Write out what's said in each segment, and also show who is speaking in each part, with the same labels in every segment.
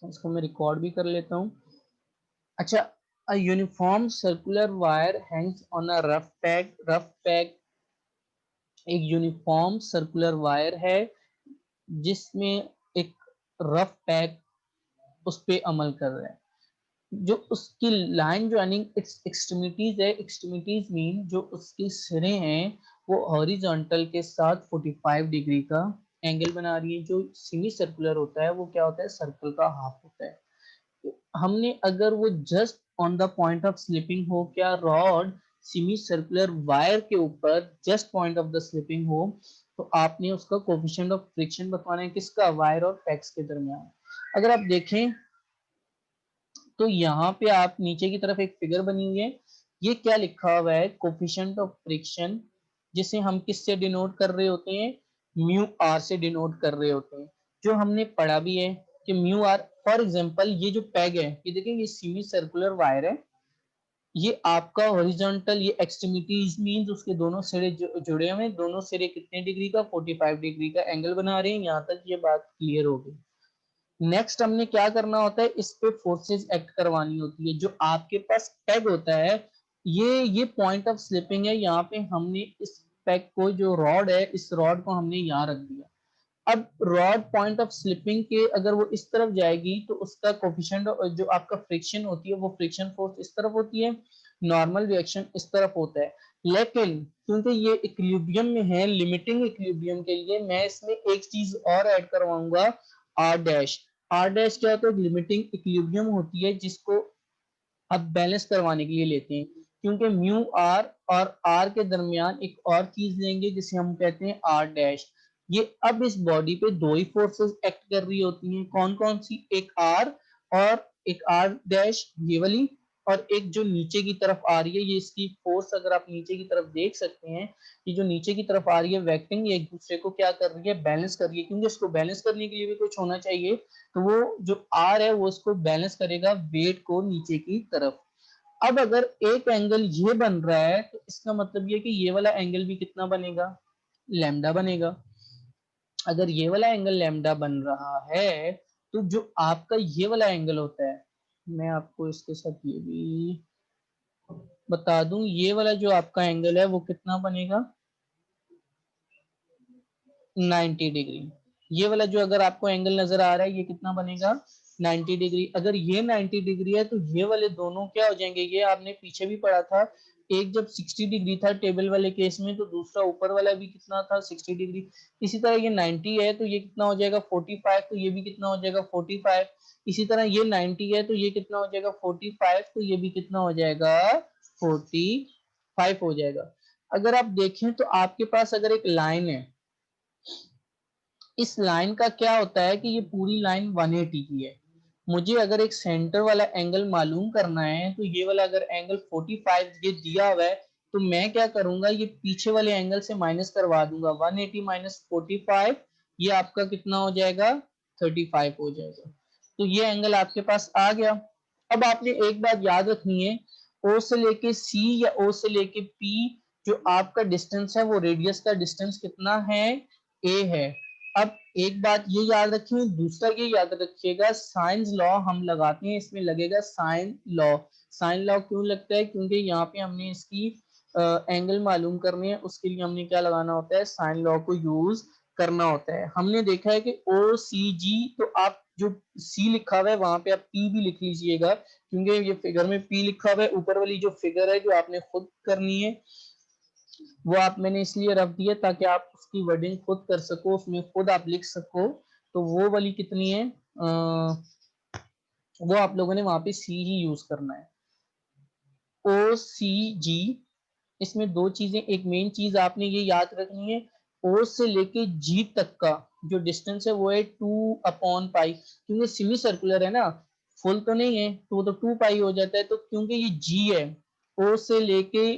Speaker 1: इसको मैं रिकॉर्ड भी कर लेता हूँ। अच्छा, a uniform circular wire Hanks on a rough pack. एक यूनिफॉर्म सर्कुलर वायर है जिसमें एक रफ पैक उस पे अमल कर रहा है। जो उसकी लाइन जो यानी एक्सट्रीमिटीज है, एक्सट्रीमिटीज मीन जो उसके सिरे हैं वो हॉरिजॉन्टल के साथ 45 डिग्री का एंगल बना रही है। जो सेमी सर्कुलर होता है वो क्या होता है, सर्कल का हाफ होता है। हमने अगर वो just on the point of slipping हो, क्या रॉड सेमी सर्कुलर वायर के ऊपर just point of the slipping हो, तो आपने उसका कोफिशिएंट ऑफ फ्रिक्शन बताना है, किसका, वायर और पैक्स के दरमियान। अगर आप देखें तो यहाँ पे आप नीचे की तरफ एक फिगर बनी हुई है, ये क्या लिखा हुआ है, कोफिशिएंट ऑफ फ्रिक्शन, जिसे हम किससे डिनोट कर रहे होते हैं, म्यू आर से डिनोट कर रहे होते हैं। जो हमने पढ़ा भी है कि म्यू आर, फॉर एग्जांपल ये जो पैग है, ये देखिए ये सेमी सर्कुलर वायर है, ये आपका हॉरिजॉन्टल, ये एक्सट्रीमिटीज मींस उसके दोनों सिरे जुड़े हुए हैं, दोनों सिरे कितने डिग्री का, 45 डिग्री का एंगल बना रहे हैं। यहाँ तक ये बात क्लियर हो गई। नेक्स्ट हमने क्या करना होता है, इस पे फोर्सेस एक्ट करवानी होती है। जो आपके पास पेग होता है, ये पॉइंट ऑफ स्लिपिंग है, यहाँ पे हमने इस पेग को, जो रॉड है, इस रॉड को हमने यहाँ रख दिया। अब रॉड पॉइंट ऑफ स्लिपिंग के अगर वो इस तरफ जाएगी तो उसका कोफिशिएंट जो आपका फ्रिक्शन होती है वो फ्रिक्शन फोर्स इस तरफ होती है, नॉर्मल रिएक्शन इस तरफ होता है। लेकिन क्योंकि ये इक्विलिब्रियम में है, लिमिटिंग इक्विलिब्रियम के लिए मैं इसमें एक चीज और ऐड करवाऊंगा, आर डैश। आर डैश क्या होता है, लिमिटिंग इक्विलिब्रियम होती है जिसको आप बैलेंस करवाने के लिए लेते हैं। क्योंकि म्यू आर और आर के दरमियान एक और चीज लेंगे जिसे हम कहते हैं आर डैश। ये अब इस बॉडी पे दो ही फोर्सेस एक्ट कर रही होती हैं, कौन कौन सी, एक आर और एक आर डैश ये वाली, और एक जो नीचे की तरफ आ रही है, ये इसकी फोर्स अगर आप नीचे की तरफ देख सकते हैं, ये जो नीचे की तरफ आ रही है वेक्टिंग, ये एक दूसरे को क्या कर रही है, बैलेंस कर रही है। क्योंकि इसको बैलेंस करने के लिए भी कुछ होना चाहिए, तो वो जो आर है वो इसको बैलेंस करेगा वेट को नीचे की तरफ। अब अगर एक एंगल ये बन रहा है तो इसका मतलब ये कि ये वाला एंगल भी कितना बनेगा, लैम्डा बनेगा। अगर ये वाला एंगल लैम्डा बन रहा है तो जो आपका ये वाला एंगल होता है, मैं आपको इसके साथ ये भी बता दूं, ये वाला जो आपका एंगल है वो कितना बनेगा, 90 डिग्री। ये वाला जो अगर आपको एंगल नजर आ रहा है ये कितना बनेगा, 90 डिग्री। अगर ये 90 डिग्री है तो ये वाले दोनों क्या हो जाएंगे, ये आपने पीछे भी पढ़ा था, एक जब 60 डिग्री था टेबल वाले केस में तो दूसरा ऊपर वाला भी कितना था, 60 डिग्री। इसी तरह ये 90 है तो ये कितना हो जाएगा, 45, तो ये भी कितना हो जाएगा, 45। इसी तरह ये 90 है तो ये कितना हो जाएगा, 45, तो ये भी कितना हो जाएगा, 45 हो जाएगा। अगर आप देखें तो आपके पास अगर एक लाइन है, इस लाइन का क्या होता है कि ये पूरी लाइन 180 की है। मुझे अगर एक सेंटर वाला एंगल मालूम करना है तो ये वाला अगर एंगल 45 ये दिया हुआ है, तो मैं क्या करूंगा, ये पीछे वाले एंगल से माइनस करवा दूंगा, 180 माइनस 45, ये आपका कितना हो जाएगा, 35 हो जाएगा। तो ये एंगल आपके पास आ गया। अब आपने एक बात याद रखनी है, ओ से लेके सी या ओ से लेके पी जो आपका डिस्टेंस है वो रेडियस का डिस्टेंस कितना है, ए है। अब एक बात ये याद रखिए, दूसरा ये याद रखिएगा, साइंस लॉ हम लगाते हैं, इसमें लगेगा साइन लॉ। साइन लॉ क्यों लगता है, क्योंकि यहाँ पे हमने इसकी एंगल मालूम करने हैं, उसके लिए हमने क्या लगाना होता है, साइन लॉ को यूज करना होता है। हमने देखा है कि ओ सी जी, तो आप जो सी लिखा हुआ है वहां पे आप पी भी लिख लीजिएगा, क्योंकि ये फिगर में पी लिखा हुआ है। ऊपर वाली जो फिगर है जो आपने खुद करनी है वो आप, मैंने इसलिए रख दिया ताकि आप उसकी वर्डिंग खुद कर सको, उसमें खुद आप लिख सको। तो वो वाली कितनी है, वो आप लोगों ने वहां पे सी ही यूज करना है, ओ सी जी। इसमें दो चीजें, एक मेन चीज आपने ये याद रखनी है, ओ से लेके जी तक का जो डिस्टेंस है वो है 2/पाई, क्योंकि सेमी सर्कुलर है ना, फुल तो नहीं है तो वो तो 2 पाई हो जाता है। तो क्योंकि ये जी है, ओ से लेके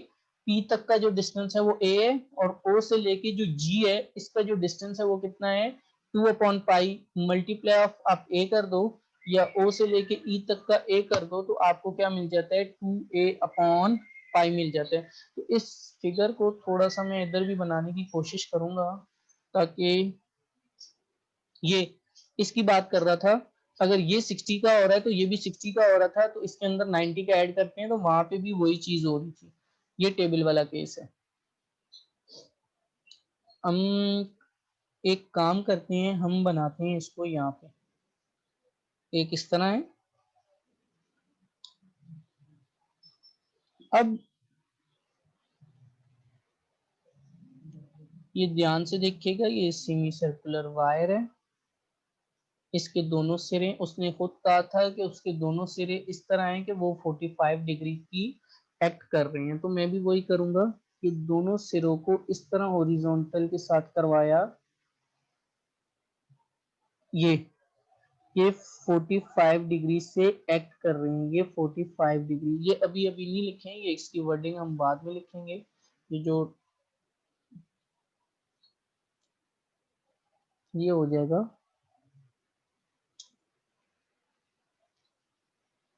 Speaker 1: पी तक का जो डिस्टेंस है वो ए है, और ओ से लेके जो जी है इसका जो डिस्टेंस है वो कितना है, 2/पाई। मल्टीप्लाई ऑफ आप ए कर दो या ओ से लेके ई तक का ए कर दो तो आपको क्या मिल जाता है, 2a/पाई मिल जाता है। तो इस फिगर को थोड़ा सा मैं इधर भी बनाने की कोशिश करूंगा ताकि ये, इसकी बात कर रहा था। अगर ये 60 का हो रहा है तो ये भी 60 का हो रहा था, तो इसके अंदर 90 का ऐड करते हैं तो वहां पे भी वही चीज हो रही थी। ये टेबल वाला केस है। हम एक काम करते हैं, हम बनाते हैं इसको यहाँ पे एक इस तरह है। अब ये ध्यान से देखिएगा, ये सेमी सर्कुलर वायर है, इसके दोनों सिरे, उसने खुद कहा था कि उसके दोनों सिरे इस तरह हैं कि वो 45 डिग्री की एक्ट कर रहे हैं, तो मैं भी वही करूंगा कि दोनों सिरों को इस तरह हॉरिजॉन्टल के साथ करवाया। ये ये 45 डिग्री से एक्ट कर रहे हैं, ये 45 डिग्री, ये अभी अभी नहीं लिखे हैं, ये इसकी वर्डिंग हम बाद में लिखेंगे। ये जो ये हो जाएगा,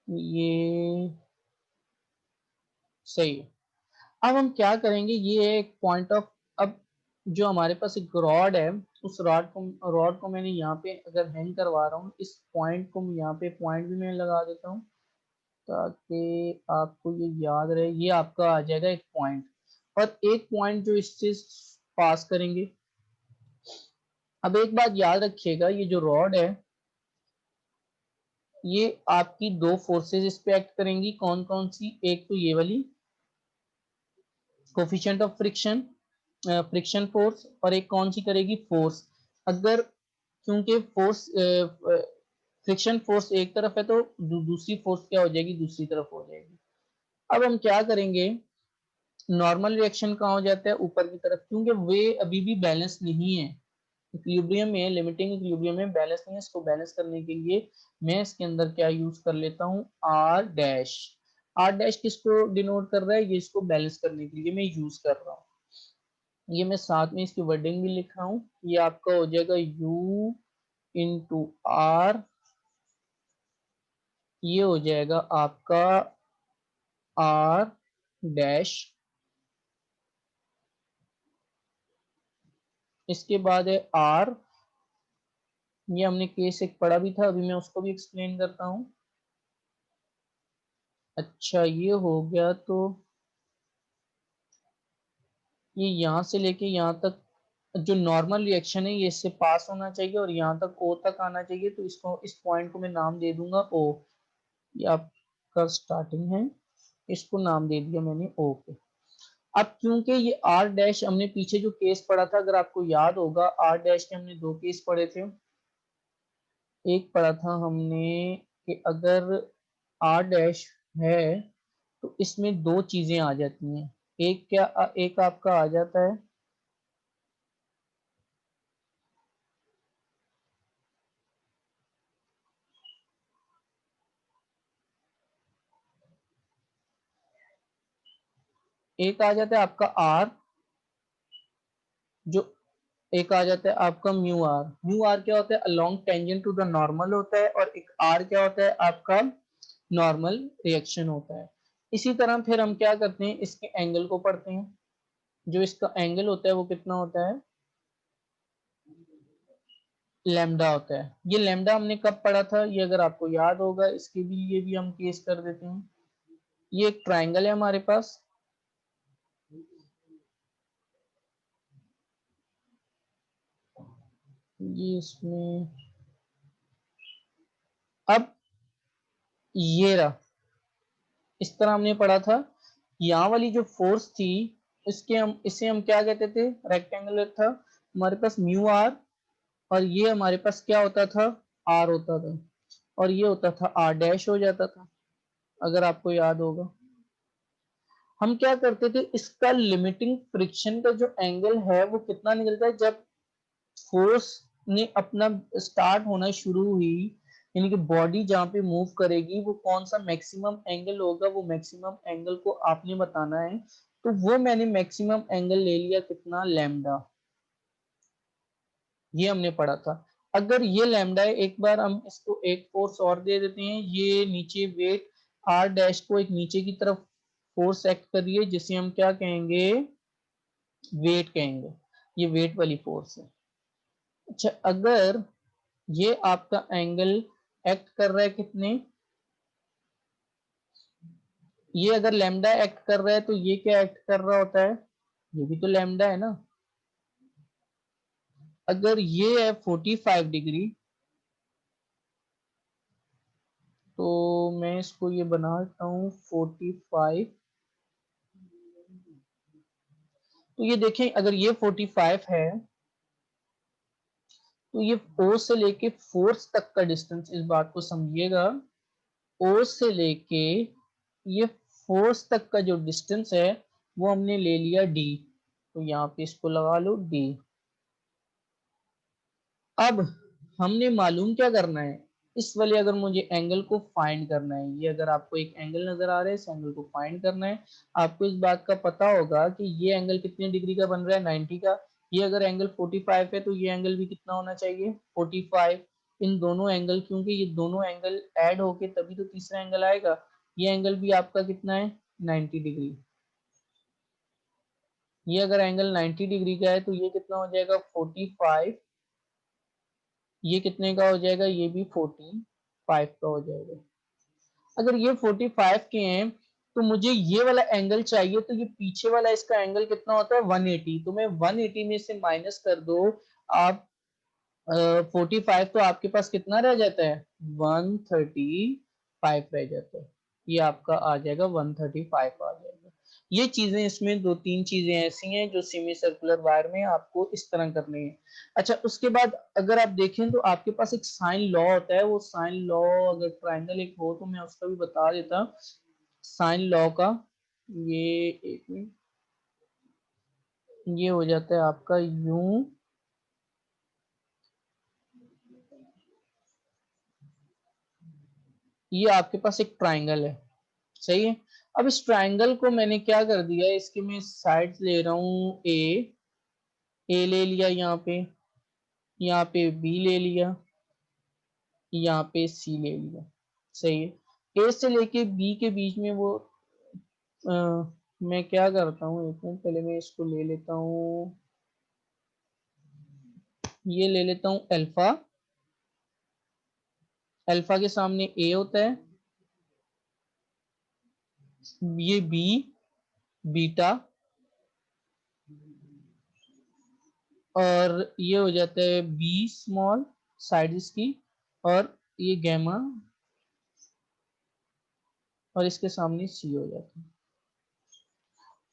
Speaker 1: ये सही है। अब हम क्या करेंगे, ये है एक पॉइंट ऑफ, अब जो हमारे पास एक रॉड है, उस रॉड को मैंने यहाँ पे अगर हैंग करवा रहा हूँ, इस पॉइंट को यहाँ पे पॉइंट भी मैं लगा देता हूँ ताकि आपको ये याद रहे, ये आपका आ जाएगा एक पॉइंट, और एक पॉइंट जो इससे पास करेंगे। अब एक बात याद रखिएगा, ये जो रॉड है, ये आपकी दो फोर्सेस इस पे एक्ट करेंगी, कौन कौन सी, एक तो ये वाली coefficient of friction, friction force, और एक कौन सी करेगी, फोर्स। अगर क्योंकि फोर्स फ्रिक्शन फोर्स एक तरफ है तो दूसरी फोर्स क्या हो जाएगी, दूसरी तरफ हो जाएगी। अब हम क्या करेंगे, नॉर्मल रिएक्शन कहाँ हो जाता है, ऊपर की तरफ, क्योंकि वे अभी भी बैलेंस नहीं है, इक्विलिब्रियम में, लिमिटिंग इक्विलिब्रियम में बैलेंस नहीं है। इसको बैलेंस करने के लिए मैं इसके अंदर क्या यूज कर लेता हूँ, आर डैश। आर डैश किसको डिनोट कर रहा है, ये इसको बैलेंस करने के लिए मैं यूज कर रहा हूँ। ये मैं साथ में इसकी वर्डिंग भी लिख रहा हूँ, ये आपका हो जाएगा U इंटू आर, ये हो जाएगा आपका आर डैश। इसके बाद है आर, ये हमने केस एक पढ़ा भी था, अभी मैं उसको भी एक्सप्लेन करता हूँ। अच्छा ये हो गया, तो ये यहाँ से लेके यहाँ तक जो नॉर्मल रिएक्शन है ये इससे पास होना चाहिए और यहाँ तक ओ तक आना चाहिए, तो इसको, इस पॉइंट को मैं नाम दे दूंगा ओ। ये आपका स्टार्टिंग है, इसको नाम दे दिया मैंने ओ पे। अब क्योंकि ये आर डैश, हमने पीछे जो केस पढ़ा था, अगर आपको याद होगा, आर डैश के हमने दो केस पढ़े थे। एक पढ़ा था हमने कि अगर आर डैश है तो इसमें दो चीजें आ जाती हैं, एक क्या, एक आपका आ जाता है, एक आ जाता है आपका आर, जो एक आ जाता है आपका म्यू आर। म्यू आर क्या होता है, along tangent to the normal होता है, और एक आर क्या होता है आपका नॉर्मल रिएक्शन होता है। इसी तरह फिर हम क्या करते हैं, इसके एंगल को पढ़ते हैं। जो इसका एंगल होता है वो कितना होता है, लैम्डा होता है। ये लैम्डा हमने कब पढ़ा था, ये अगर आपको याद होगा, इसके लिए भी हम केस कर देते हैं। ये एक ट्राइंगल है हमारे पास, ये इसमें, अब ये रहा, इस तरह हमने पढ़ा था। यहाँ वाली जो फोर्स थी, इसके हम, इसे हम क्या कहते थे, रेक्टेंगुलर था हमारे पास म्यू आर, और ये हमारे पास क्या होता था, आर होता था, और ये होता था आर डैश हो जाता था, अगर आपको याद होगा। हम क्या करते थे, इसका लिमिटिंग फ्रिक्शन का जो एंगल है वो कितना निकलता है, जब फोर्स ने अपना स्टार्ट होना शुरू हुई, यानी कि बॉडी जहां पे मूव करेगी, वो कौन सा मैक्सिमम एंगल होगा, वो मैक्सिमम एंगल को आपने बताना है। तो वो मैंने मैक्सिमम एंगल ले लिया कितना, लैम्डा, ये हमने पढ़ा था। अगर ये लैम्डा है, एक बार हम इसको एक फोर्स और दे देते हैं, ये नीचे वेट आर डैश को एक नीचे की तरफ फोर्स एक्ट कर रही है, जिसे हम क्या कहेंगे, वेट कहेंगे, ये वेट वाली फोर्स है। अच्छा अगर ये आपका एंगल एक्ट कर रहा है कितने, ये अगर लैम्डा एक्ट कर रहा है तो ये क्या एक्ट कर रहा होता है, ये भी तो लैम्डा है ना। अगर ये है 45 डिग्री तो मैं इसको ये बनाता हूँ 45, तो ये देखें अगर ये 45 है तो ये O से लेके फोर्स तक का डिस्टेंस, इस बात को समझिएगा, O से लेके ये फोर्स तक का जो डिस्टेंस है वो हमने ले लिया D, तो यहाँ पे इसको लगा लो D। अब हमने मालूम क्या करना है, इस वाले अगर मुझे एंगल को फाइंड करना है, ये अगर आपको एक एंगल नजर आ रहा है इस एंगल को फाइंड करना है, आपको इस बात का पता होगा कि ये एंगल कितने डिग्री का बन रहा है 90 का, ये अगर एंगल 45 है तो ये एंगल भी कितना होना चाहिए 45, इन दोनों एंगल, क्योंकि ये दोनों एंगल ऐड होके तभी तो तीसरा एंगल आएगा, ये एंगल भी आपका कितना है 90 डिग्री, ये अगर एंगल 90 डिग्री का है तो ये कितना हो जाएगा 45, ये कितने का हो जाएगा, ये भी 45 का हो जाएगा। अगर ये 45 के हैं तो मुझे ये वाला एंगल चाहिए, तो ये पीछे वाला इसका एंगल कितना होता है 180, तो मैं 180 में से माइनस कर दो आप 45, तो आपके पास कितना रह जाता है 135 रह जाता है, ये आपका आ जाएगा 135 आ जाएगा। ये चीजें इसमें दो तीन चीजें ऐसी हैं जो सेमी सर्कुलर वायर में आपको इस तरह करनी है। अच्छा उसके बाद अगर आप देखें तो आपके पास एक साइन लॉ होता है, वो साइन लॉ अगर ट्राइंगल एक हो तो मैं उसका भी बता देता, साइन लॉ का ये एक मिनट, ये हो जाता है आपका यूं, ये आपके पास एक ट्राइंगल है, सही है। अब इस ट्राइंगल को मैंने क्या कर दिया, इसके मैं साइड्स ले रहा हूँ ए ले लिया यहाँ पे बी ले लिया, यहाँ पे सी ले लिया, सही है। ए से लेके बी के बीच में वो आ, मैं क्या करता हूँ, एक मिनट पहले मैं इसको ले लेता हूँ, ये ले लेता हूँ अल्फा, अल्फा के सामने ए होता है, ये बी, बीटा, और ये हो जाता है बी स्मॉल साइड इसकी, और ये गैमा, और इसके सामने सी हो जाता है।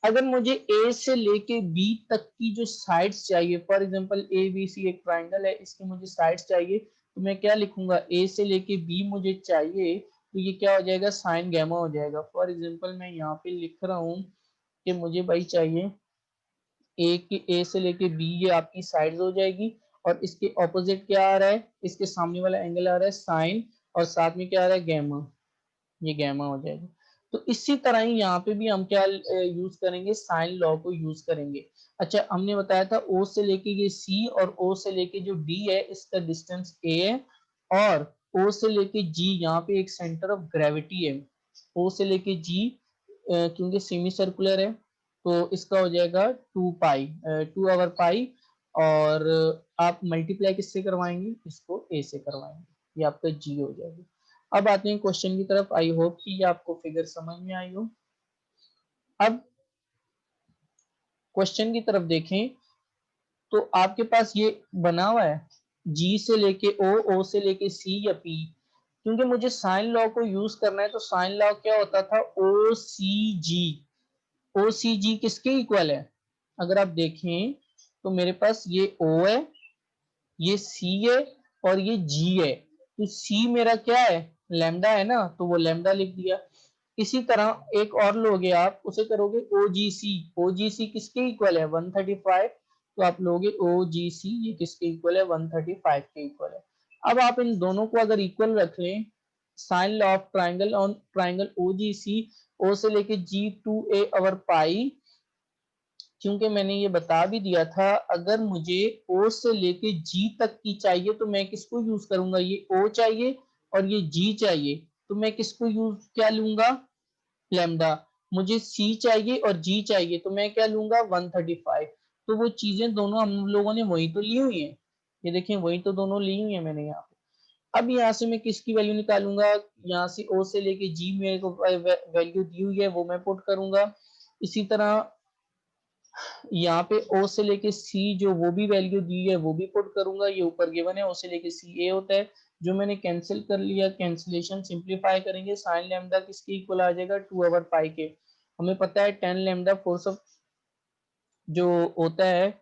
Speaker 1: अगर मुझे ए से लेके बी तक की जो साइड्स चाहिए, for example A B C एक ट्राइंगल है, इसकी मुझे साइड्स चाहिए, तो मैं क्या लिखूंगा, ए से लेके बी मुझे चाहिए तो ये क्या हो जाएगा साइन गैमा हो जाएगा। फॉर एग्जांपल मैं यहाँ पे लिख रहा हूँ कि मुझे भाई चाहिए ए से लेके बी, ये आपकी साइड्स हो जाएगी, और इसके ऑपोजिट क्या आ रहा है, इसके सामने वाला एंगल आ रहा है साइन, और साथ में क्या आ रहा है गैमा, ये गैमा हो जाएगा। तो इसी तरह ही यहाँ पे भी हम क्या यूज करेंगे, साइन लॉ को यूज करेंगे। अच्छा हमने बताया था ओ से लेके ये सी और ओ से लेके जो डी है इसका डिस्टेंस ए है, और ओ से लेके जी यहाँ पे एक सेंटर ऑफ ग्रेविटी है, ओ से लेके जी क्योंकि सेमी सर्कुलर है तो इसका हो जाएगा 2 पाई, 2/पाई, और आप मल्टीप्लाई किससे करवाएंगे, इसको ए से करवाएंगे, ये आपका जी हो जाएगा। अब आते हैं क्वेश्चन की तरफ, आई होप कि ये आपको फिगर समझ में आई हो। अब क्वेश्चन की तरफ देखें तो आपके पास ये बना हुआ है जी से लेके ओ से लेके सी या पी, क्योंकि मुझे साइन लॉ को यूज करना है, तो साइन लॉ क्या होता था ओ सी जी किसके इक्वल है, अगर आप देखें तो मेरे पास ये ओ है, ये सी है, और ये जी है, तो सी मेरा क्या है लैम्डा है ना, तो वो लैम्डा लिख दिया। इसी तरह एक और लोगे आप, उसे करोगे ओ जी सी किसके इक्वल है 135, तो आप लोगे ओ जी सी ये किसके इक्वल है 135 के इक्वल है। अब आप इन दोनों को अगर इक्वल रख लें, sine law of triangle on triangle O G C, O से लेके जी 2a/पाई, क्योंकि मैंने ये बता भी दिया था अगर मुझे ओ से लेके जी तक की चाहिए तो मैं किसको यूज करूंगा, ये ओ चाहिए और ये जी चाहिए, तो मैं किसको यूज क्या लूंगा लैम्डा, मुझे सी चाहिए और जी चाहिए तो मैं क्या लूंगा 135, तो वो चीजें दोनों हम लोगों ने वही तो ली हुई है, ये देखें वही तो दोनों ली हुई है मैंने यहाँ पे। अब यहाँ से मैं किसकी वैल्यू निकालूंगा, यहाँ से ओ से लेके जी मेरे को वैल्यू दी हुई है वो मैं पुट करूंगा। इसी तरह यहाँ पे ओ से लेके सी जो वो भी वैल्यू दी है वो भी पुट करूंगा, ये ऊपर गिवन है ओ से लेके सी ए होता है, जो मैंने कैंसिल कर लिया। कैंसिलेशन सिंप्लीफाई करेंगे, साइन लैम्डा किसके इक्वल आ जाएगा 2/पाई के। हमें पता है टेन लैम्डा फोर्स ऑफ जो होता है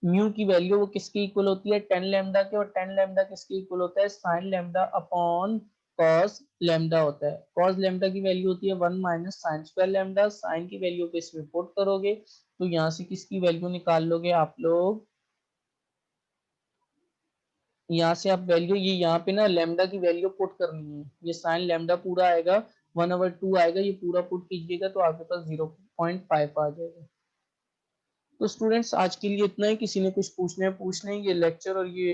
Speaker 1: म्यू की वैल्यू वो किसके इक्वल होती है, टेन लैम्डा के, और टेन लैम्डा किसके इक्वल होता है, sign lambda upon cos lambda होता है। कॉस लैम्डा की वैल्यू होती है 1 - sin² लैम्डा, साइन की वैल्यू को इसमें पुट करोगे तो यहाँ से किसकी वैल्यू निकाल लोगे आप लोग, यहाँ से आप वैल्यू ये यहाँ पे ना लैम्डा की वैल्यू पुट करनी है, ये साइन लैम्डा पूरा आएगा 1/2 आएगा, ये पूरा पुट कीजिएगा तो आपके पास 0.5 आ जाएगा। तो स्टूडेंट्स आज के लिए इतना ही, किसी ने कुछ पूछना है पूछ लें, ये लेक्चर और ये